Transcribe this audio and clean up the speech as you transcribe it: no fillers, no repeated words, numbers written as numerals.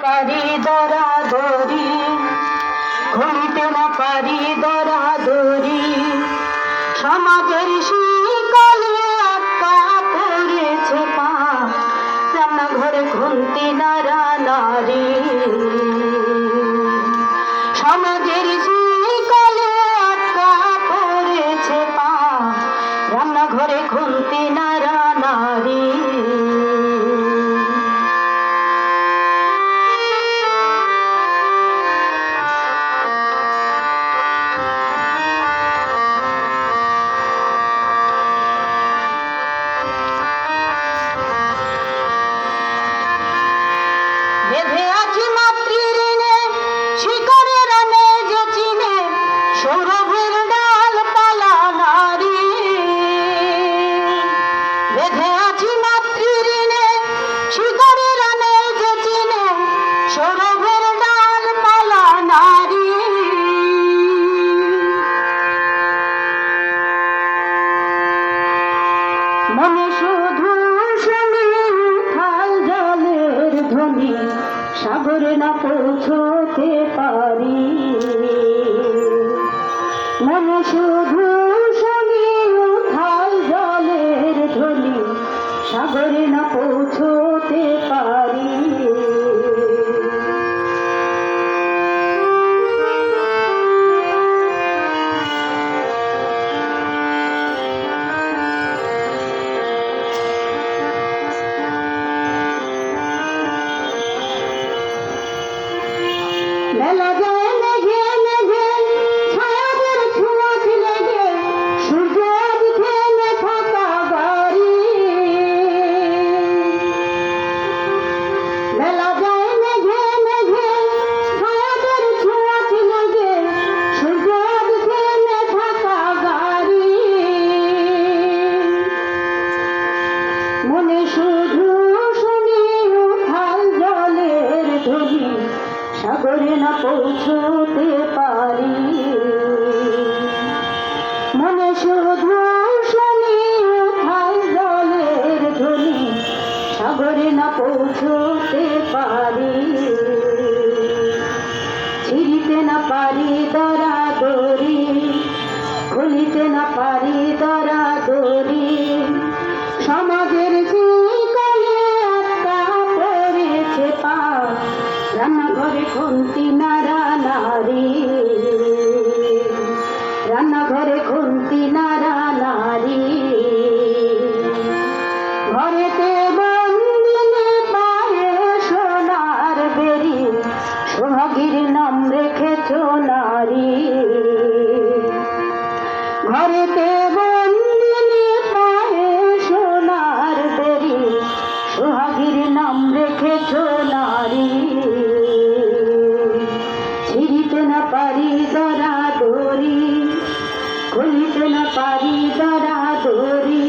পারি দরাদরি, খুলিতে না পারি দরাদরি, সমাজের শিকলে আটকা পড়েছে পা, রান্নাঘরে খুন্তি নাড়া নারী। সমাজের শিকলে আটকা পড়েছে পা, রান্নাঘরে খুন্তি নাড়া নারী। বেঁধে আছি মাতৃঋণে, শিকড়ের আনে যে চিনে, সৌরভের ডালপালা নারী। বেঁধে আছি মাতৃঋণে, শিকড়ের আনে যে চিনে, সৌরভের ডালপালা নারী। মনে শুধু শুনি উথাল জলের ধ্বনি, সাগরে না পৌঁছতে পারি। মনে শুধু শুনি উথাল জলের ধ্বনি, সাগরে না পৌঁছতে পারি। মেলা যায় মেঘে মেঘে, ছায়াদের ছোঁয়াচ লেগে, সূর্য থেমে থাকা বাড়ি। মেলা যায় মেঘে মেঘে, ছায়াদের ছোঁয়াচ লেগে, সূর্য থেমে থাকা বাড়ি। মনে শুধু শুনি উথাল জলের ধ্বনি, সাগরে না পৌঁছতে পারি। মনে শুধু শুনি উথাল জলের ধ্বনি, সাগরে না পৌঁছতে পারি। ছিঁড়িতে না পারি দরাদরি, খুলিতে না পারি দরাদরি, সমাজের শিকলে আটকা পড়েছে পা, রান্নাঘরে খুন্তি নাড়া নারী। রান্নাঘরে খুন্তি নাড়া নারী। ঘরেতে বন্দিনী পায়ে সোনার বেরি, সোহাগীর নাম রেখেছ নারী। ঘরেতে বন্দিনী পায়ে সোনার বেরি, সোহাগীর নাম রেখেছ নারী। ছিঁড়িতে না পারি দরাদরি, খুলিতে না পারি দরাদরি,